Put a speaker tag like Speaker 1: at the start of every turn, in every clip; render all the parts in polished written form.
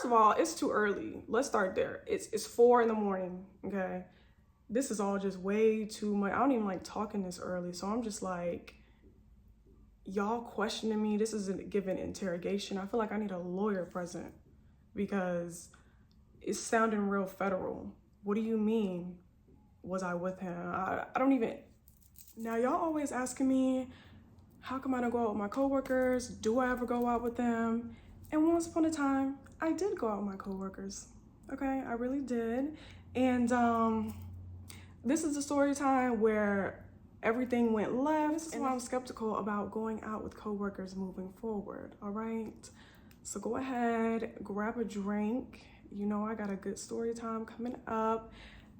Speaker 1: First of all, it's too early. Let's start there. It's 4 in the morning, okay? This is all just way too much. I don't even like talking this early. So I'm just like, y'all questioning me. This isn't given interrogation. I feel like I need a lawyer present because it's sounding real federal. What do you mean? Was I with him? I don't even. Now y'all always asking me, how come I don't go out with my coworkers? Do I ever go out with them? And once upon a time, I did go out with my coworkers. Okay, I really did. And this is a story time where everything went left. This is why I'm skeptical about going out with coworkers moving forward, all right? So go ahead, grab a drink. You know I got a good story time coming up,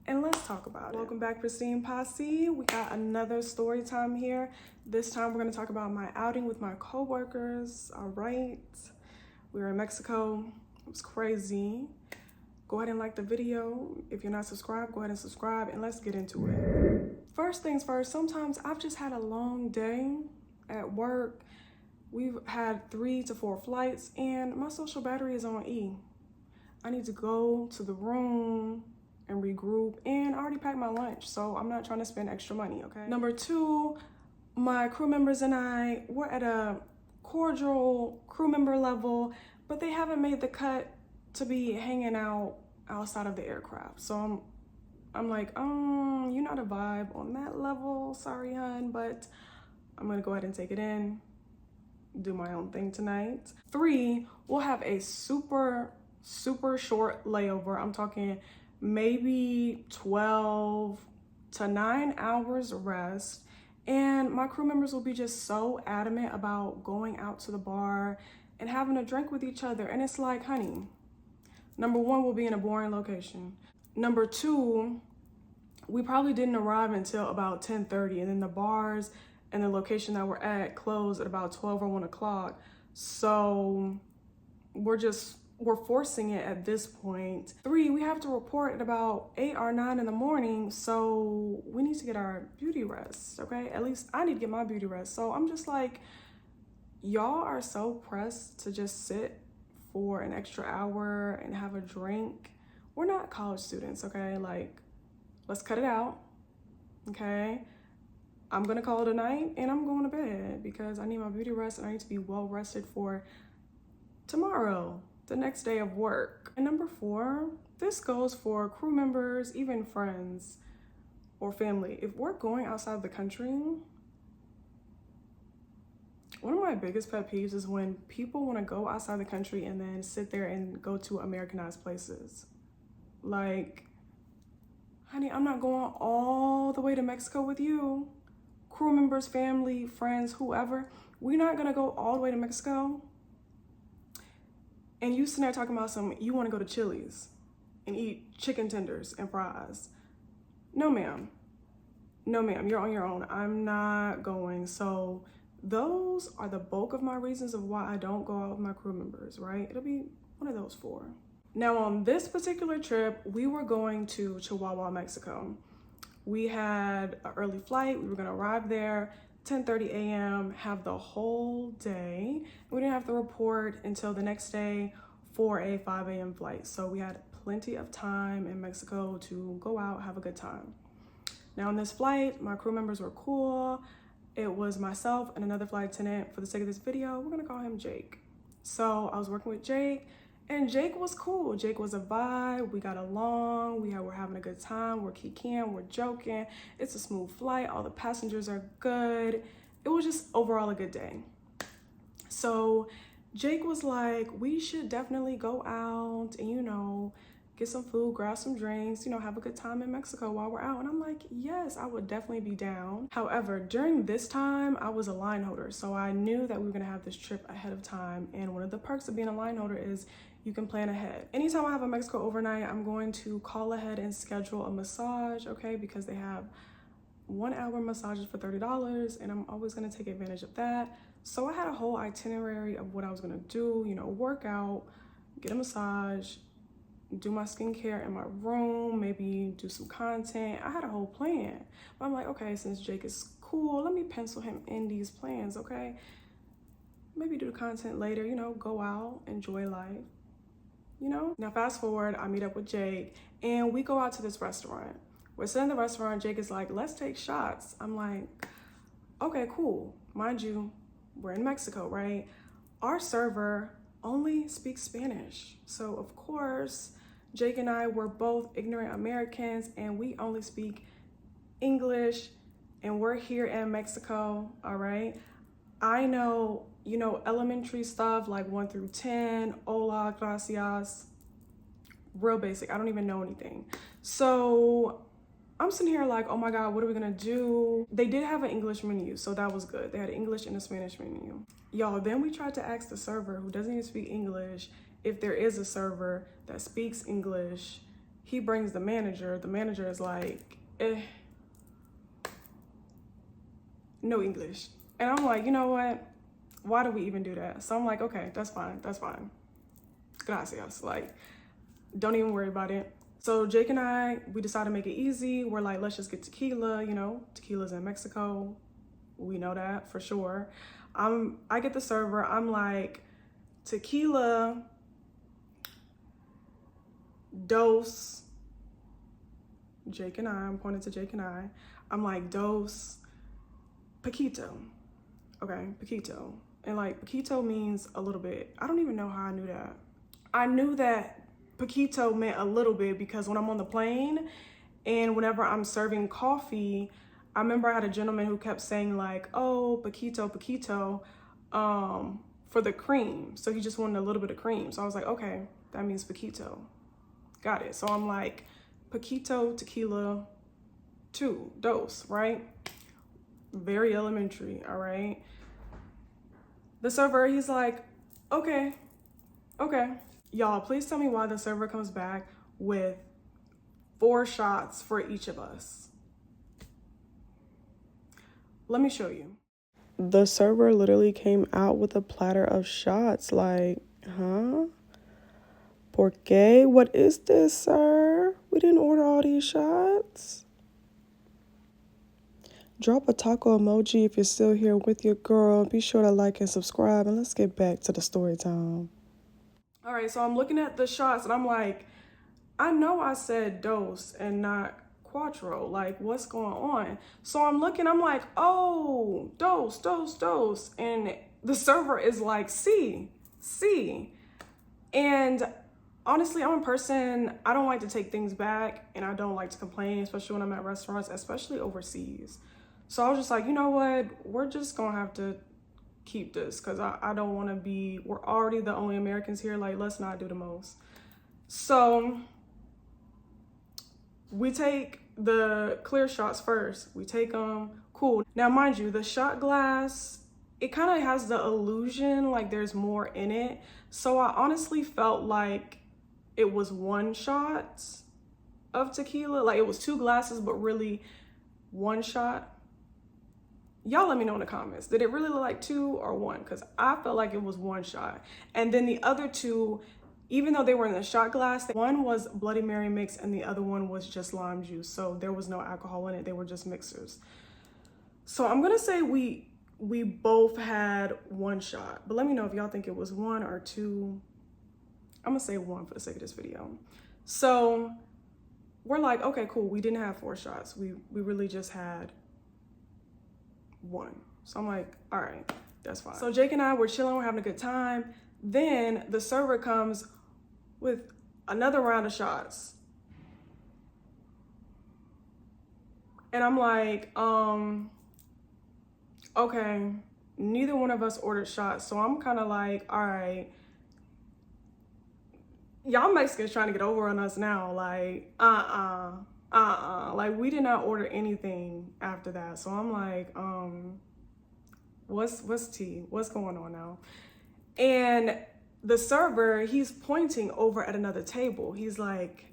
Speaker 1: and let's talk about it. Welcome back, Pristine Posse. We got another story time here. This time we're gonna talk about my outing with my coworkers, all right? We were in Mexico. It was crazy. Go ahead and like the video. If you're not subscribed, go ahead and subscribe, and let's get into it. First things first, sometimes I've just had a long day at work. We've had 3 to 4 flights, and my social battery is on E. I need to go to the room and regroup, and I already packed my lunch, so I'm not trying to spend extra money, okay? Number 2, my crew members and I, we're at a cordial crew member level, but they haven't made the cut to be hanging out outside of the aircraft. So I'm like, you're not a vibe on that level. Sorry, hun, but I'm gonna go ahead and take it in, do my own thing tonight. 3, we'll have a super short layover. I'm talking maybe 12 to 9 hours rest. And my crew members will be just so adamant about going out to the bar and having a drink with each other. And it's like, honey, number 1, we'll be in a boring location. Number 2, we probably didn't arrive until about 10:30, and then the bars and the location that we're at closed at about 12 or 1 o'clock. So we're forcing it at this point. 3, we have to report at about 8 or 9 in the morning, so we need to get our beauty rest, okay? At least I need to get my beauty rest. So I'm just like, y'all are so pressed to just sit for an extra hour and have a drink. We're not college students, okay? Like, let's cut it out, okay? I'm gonna call it a night, and I'm going to bed because I need my beauty rest, and I need to be well rested for tomorrow, the next day of work. And number 4, this goes for crew members, even friends or family. If we're going outside the country, one of my biggest pet peeves is when people want to go outside the country and then sit there and go to Americanized places. Like, honey, I'm not going all the way to Mexico with you. Crew members, family, friends, whoever, we're not gonna go all the way to Mexico. And you sitting there talking about you wanna go to Chili's and eat chicken tenders and fries. No, ma'am. No, ma'am, you're on your own. I'm not going. So those are the bulk of my reasons of why I don't go out with my crew members, right? It'll be one of those 4. Now on this particular trip, we were going to Chihuahua, Mexico. We had an early flight. We were gonna arrive there 10:30 a.m., have the whole day. We didn't have to report until the next day for a 5 a.m. flight. So we had plenty of time in Mexico to go out, have a good time. Now on this flight, my crew members were cool. It was myself and another flight attendant. For the sake of this video, we're gonna call him Jake. So I was working with Jake, and Jake was cool. Jake was a vibe. We got along. We're having a good time. We're kikiing. We're joking. It's a smooth flight. All the passengers are good. It was just overall a good day. So Jake was like, we should definitely go out and, get some food, grab some drinks, have a good time in Mexico while we're out. And I'm like, yes, I would definitely be down. However, during this time, I was a line holder. So I knew that we were gonna have this trip ahead of time. And one of the perks of being a line holder is you can plan ahead. Anytime I have a Mexico overnight, I'm going to call ahead and schedule a massage, okay? Because they have 1-hour massages for $30, and I'm always gonna take advantage of that. So I had a whole itinerary of what I was gonna do, work out, get a massage, do my skincare in my room, maybe do some content. I had a whole plan. But I'm like, okay, since Jake is cool, let me pencil him in these plans, okay? Maybe do the content later, go out, enjoy life. you know? Now fast forward, I meet up with Jake and we go out to this restaurant. We're sitting in the restaurant, Jake is like, let's take shots. I'm like, okay, cool. Mind you, we're in Mexico, right? Our server only speaks Spanish. So of course, Jake and I were both ignorant Americans and we only speak English and we're here in Mexico, all right? I know, you know, elementary stuff like 1 through 10, hola, gracias, real basic. I don't even know anything. So I'm sitting here like, oh my God, what are we gonna do? They did have an English menu, so that was good. They had an English and a Spanish menu. Y'all, then we tried to ask the server who doesn't even speak English if there is a server that speaks English. He brings the manager. The manager is like, no English. And I'm like, you know what? Why do we even do that? So I'm like, okay, that's fine. That's fine. Gracias. Like, don't even worry about it. So Jake and I, we decided to make it easy. We're like, let's just get tequila, you know, tequila's in Mexico. We know that for sure. I get the server, I'm like, tequila, dos, Jake and I, I'm pointing to Jake and I. I'm like, dos, poquito. Okay, poquito. And like, poquito means a little bit. I don't even know how I knew that. I knew that poquito meant a little bit because when I'm on the plane and whenever I'm serving coffee, I remember I had a gentleman who kept saying like, oh, poquito, poquito, for the cream. So he just wanted a little bit of cream. So I was like, okay, that means poquito. Got it. So I'm like, poquito, tequila, 2, dos, right? Very elementary, all right? The server, he's like, okay. Y'all, please tell me why the server comes back with 4 shots for each of us. Let me show you. The server literally came out with a platter of shots. Like, huh? ¿Por qué? What is this, sir? We didn't order all these shots. Drop a taco emoji if you're still here with your girl. Be sure to like and subscribe, and let's get back to the story time. All right, so I'm looking at the shots and I'm like, I know I said dos and not quattro. Like, what's going on? So I'm looking, I'm like, oh, dos. And the server is like, C. And honestly, I'm a person, I don't like to take things back and I don't like to complain, especially when I'm at restaurants, especially overseas. So I was just like, you know what? We're just gonna have to keep this because I don't want to be, we're already the only Americans here. Like, let's not do the most. So we take the clear shots first. We take them, cool. Now, mind you, the shot glass, it kind of has the illusion like there's more in it. So I honestly felt like it was 1 shot of tequila. Like it was 2 glasses, but really 1 shot. Y'all let me know in the comments. Did it really look like 2 or 1? Because I felt like it was 1 shot. And then the other 2, even though they were in the shot glass, one was Bloody Mary mix and the other one was just lime juice. So there was no alcohol in it. They were just mixers. So I'm gonna say we both had 1 shot, but let me know if y'all think it was 1 or 2. I'm gonna say 1 for the sake of this video. So we're like, okay, cool. We didn't have 4 shots. We really just had 1. So I'm like, all right, that's fine. So Jake and I were chilling, we're having a good time. Then the server comes with another round of shots. And I'm like, okay, neither one of us ordered shots. So I'm kind of like, all right, y'all Mexicans trying to get over on us now. Like, like we did not order anything after that. So I'm like, what's tea? What's going on now? And the server, he's pointing over at another table. He's like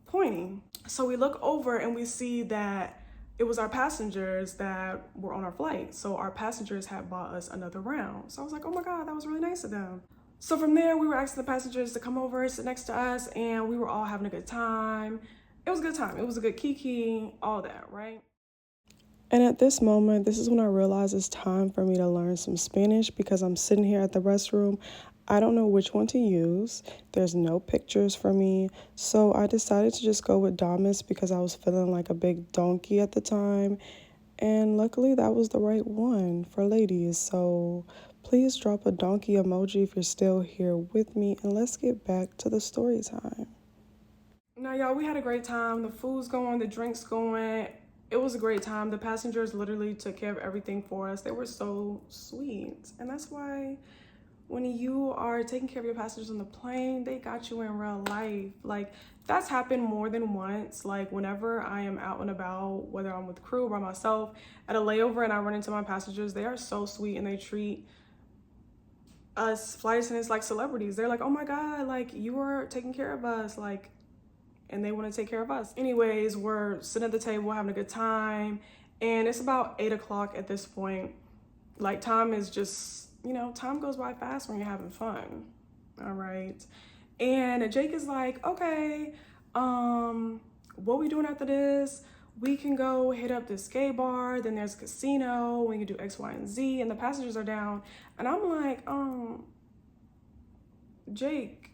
Speaker 1: pointing. So we look over and we see that it was our passengers that were on our flight. So our passengers had bought us another round. So I was like, oh my God, that was really nice of them. So from there, we were asking the passengers to come over, sit next to us, and we were all having a good time. It was a good time. It was a good kiki, all that, right? And at this moment, this is when I realized it's time for me to learn some Spanish because I'm sitting here at the restroom. I don't know which one to use. There's no pictures for me. So I decided to just go with Damas because I was feeling like a big donkey at the time. And luckily that was the right one for ladies. So please drop a donkey emoji if you're still here with me. And let's get back to the story time. Now, y'all, we had a great time. The food's going, the drinks going. It was a great time. The passengers literally took care of everything for us. They were so sweet. And that's why when you are taking care of your passengers on the plane, they got you in real life. Like, that's happened more than once. Like, whenever I am out and about, whether I'm with crew or by myself, at a layover and I run into my passengers, they are so sweet and they treat us flight attendants like celebrities. They're like, oh my God, like, you are taking care of us. Like, and they want to take care of us. Anyways, we're sitting at the table having a good time, and it's about 8 o'clock at this point. Like, time is just, you know, time goes by fast when you're having fun. All right. And Jake is like, okay, what we doing after this? We can go hit up this gay bar, then there's a casino, we can do X, Y, and Z, and the passengers are down. And I'm like, Jake,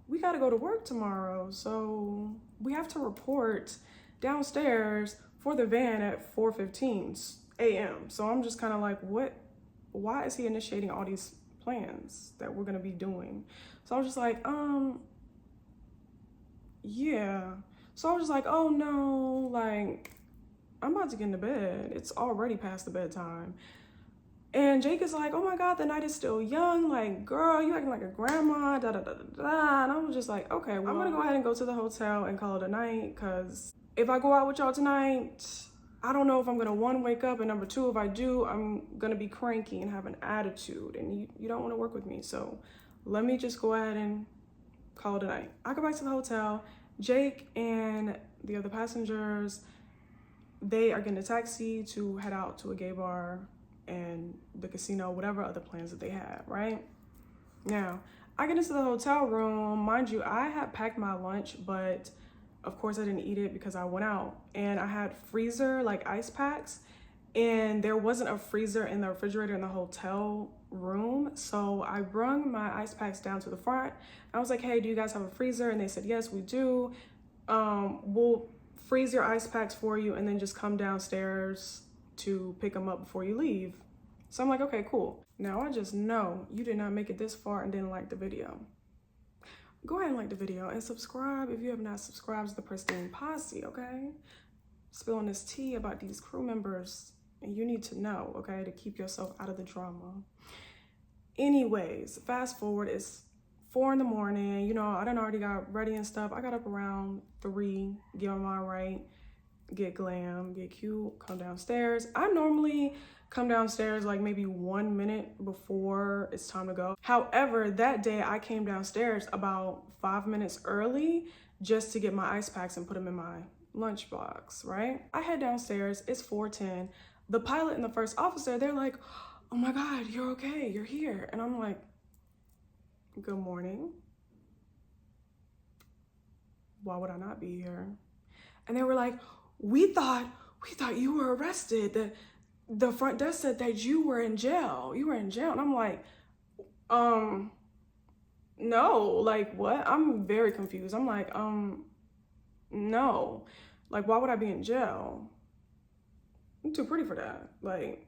Speaker 1: we got to go to work tomorrow, so we have to report downstairs for the van at 4:15 a.m. So I'm just kind of like, what? Why is he initiating all these plans that we're gonna be doing? So I was just like, yeah. So I was just like, oh no, like, I'm about to get into bed. It's already past the bedtime. And Jake is like, oh my God, the night is still young. Like, girl, you acting like a grandma, da da da da da. And I was just like, okay, well, I'm gonna go ahead and go to the hotel and call it a night, because if I go out with y'all tonight, I don't know if I'm gonna, one, wake up, and number two, if I do, I'm gonna be cranky and have an attitude, and you don't wanna work with me. So let me just go ahead and call it a night. I go back to the hotel. Jake and the other passengers, they are getting a taxi to head out to a gay bar and the casino, whatever other plans that they had, right? Now, I get into the hotel room. Mind you, I had packed my lunch, but of course I didn't eat it because I went out. And I had freezer, like ice packs, and there wasn't a freezer in the refrigerator in the hotel room. So I brung my ice packs down to the front. I was like, hey, do you guys have a freezer? And they said, yes, we do. We'll freeze your ice packs for you and then just come downstairs to pick them up before you leave. So I'm like, okay, cool. Now I just know you did not make it this far and didn't like the video. Go ahead and like the video and subscribe if you have not subscribed to the Pristine Posse, okay? Spilling this tea about these crew members, and you need to know, okay, to keep yourself out of the drama. Anyways, fast forward, it's 4 in the morning. You know, I done already got ready and stuff. I got up around 3, get on my right, get glam, get cute, come downstairs. I normally come downstairs like maybe 1 minute before it's time to go. However, that day I came downstairs about 5 minutes early just to get my ice packs and put them in my lunchbox, right? I head downstairs, it's 4:10. The pilot and the first officer, they're like, oh my God, you're okay, you're here. And I'm like, good morning. Why would I not be here? And they were like, we thought you were arrested. The front desk said that you were in jail. You were in jail. And I'm like, no, like what? I'm very confused. I'm like, no. Like, why would I be in jail? I'm too pretty for that. Like,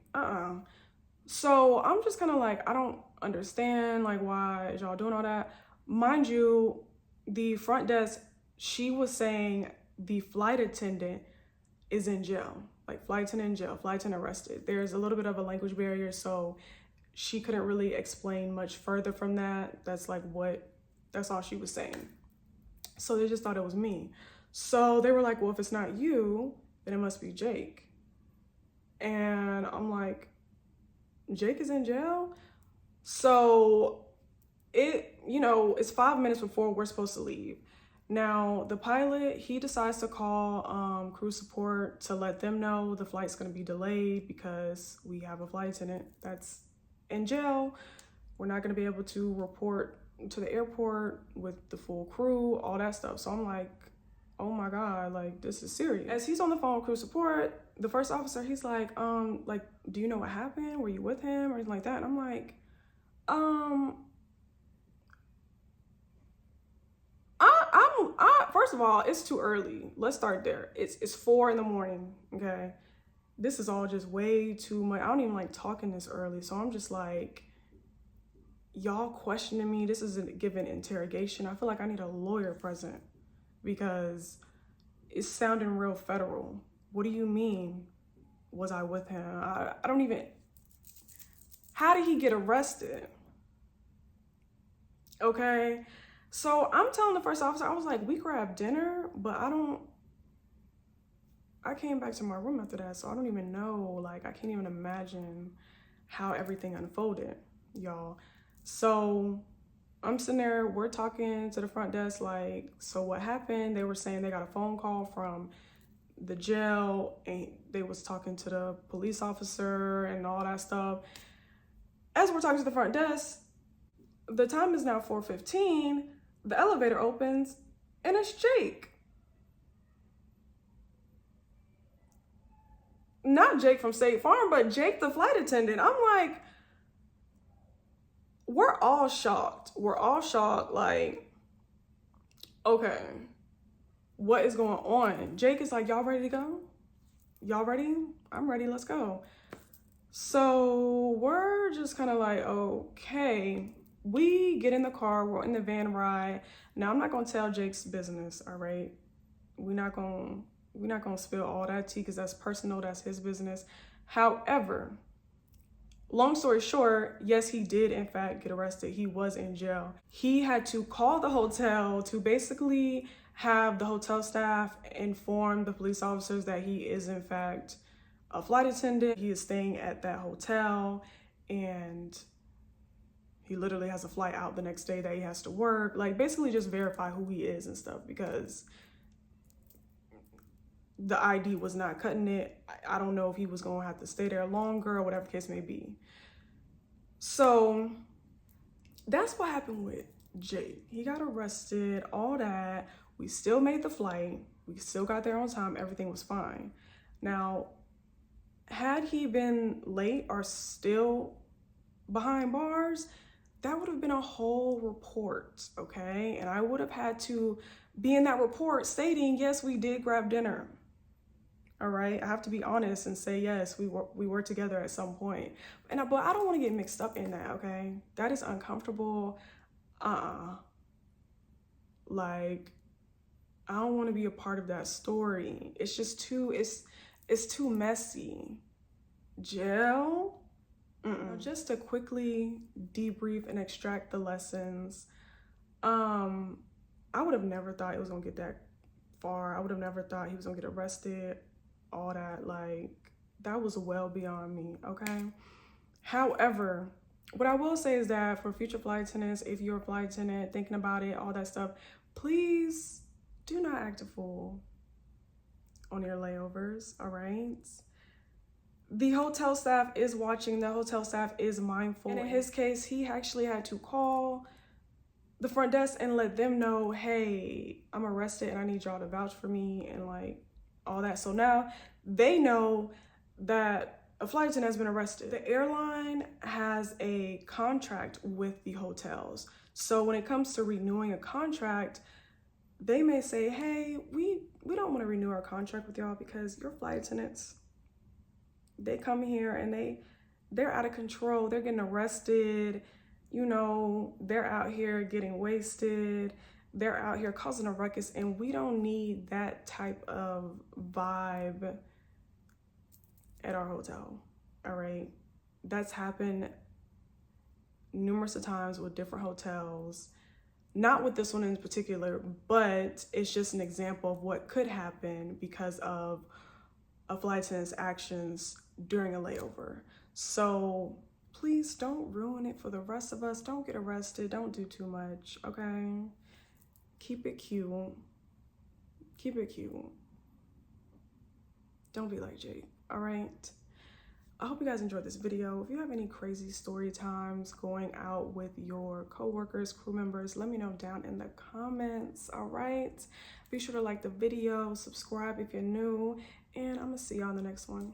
Speaker 1: So I'm just kind of like, I don't understand, like, why is y'all doing all that? Mind you, the front desk, she was saying the flight attendant is in jail. Like, flight attendant in jail, flight attendant arrested. There's a little bit of a language barrier, so she couldn't really explain much further from that. That's all she was saying. So they just thought it was me. So they were like, well, if it's not you, then it must be Jake. And I'm like, Jake is in jail? So it's 5 minutes before we're supposed to leave. Now, the pilot, he decides to call crew support to let them know the flight's gonna be delayed because we have a flight attendant that's in jail. We're not gonna be able to report to the airport with the full crew, all that stuff. So I'm like, oh my God, like, this is serious. As he's on the phone with crew support, the first officer, he's like, do you know what happened? Were you with him or anything like that? And I'm like, first of all, it's too early. Let's start there. It's 4 in the morning, okay? This is all just way too much. I don't even like talking this early. So I'm just like, y'all questioning me. This isn't given interrogation. I feel like I need a lawyer present because it's sounding real federal. What do you mean? Was I with him? I don't even, how did he get arrested? Okay. So I'm telling the first officer, I was like, we grabbed dinner, but I came back to my room after that. So I don't even know, like, I can't even imagine how everything unfolded, y'all. So I'm sitting there, we're talking to the front desk, like, so what happened? They were saying they got a phone call from the jail and they was talking to the police officer and all that stuff. As we're talking to the front desk, the time is now 4:15, the elevator opens and it's Jake. Not Jake from State Farm, but Jake the flight attendant. I'm like, we're all shocked. We're all shocked, like, okay, what is going on? Jake is like, y'all ready to go? Y'all ready? I'm ready, let's go. So we're just kind of like, okay. We get in the car, we're in the van ride. Now I'm not gonna tell Jake's business, all right? We're not gonna spill all that tea because that's personal, that's his business. However, long story short, yes, he did in fact get arrested. He was in jail. He had to call the hotel to basically have the hotel staff inform the police officers that he is in fact a flight attendant. He is staying at that hotel and he literally has a flight out the next day that he has to work. Like, basically just verify who he is and stuff because the ID was not cutting it. I don't know if he was gonna have to stay there longer or whatever the case may be. So that's what happened with Jake. He got arrested, all that. We still made the flight. We still got there on time. Everything was fine. Now, had he been late or still behind bars, that would have been a whole report, okay? And I would have had to be in that report stating, yes, we did grab dinner. All right, I have to be honest and say, yes, we were together at some point. But I don't want to get mixed up in that, okay? That is uncomfortable. Like, I don't want to be a part of that story. It's just it's too messy. Jail? Just to quickly debrief and extract the lessons. I would have never thought it was gonna get that far. I would have never thought he was gonna get arrested. All that, like, that was well beyond me, okay? However, what I will say is that for future flight attendants, if you're a flight attendant, thinking about it, all that stuff, please do not act a fool on your layovers, all right? The hotel staff is watching, the hotel staff is mindful. And in his case, he actually had to call the front desk and let them know, hey, I'm arrested and I need y'all to vouch for me and like all that. So now they know that a flight attendant has been arrested. The airline has a contract with the hotels. So when it comes to renewing a contract, they may say, hey, we don't want to renew our contract with y'all because your flight attendants, they come here and they're out of control. They're getting arrested. You know, they're out here getting wasted. They're out here causing a ruckus, and we don't need that type of vibe at our hotel, all right? That's happened numerous of times with different hotels. Not with this one in particular, but it's just an example of what could happen because of a flight attendant's actions during a layover. So please don't ruin it for the rest of us. Don't get arrested. Don't do too much, okay? Keep it cute. Keep it cute. Don't be like Jake, all right? I hope you guys enjoyed this video. If you have any crazy story times going out with your coworkers, crew members, let me know down in the comments, all right? Be sure to like the video, subscribe if you're new, and I'm gonna see y'all in the next one.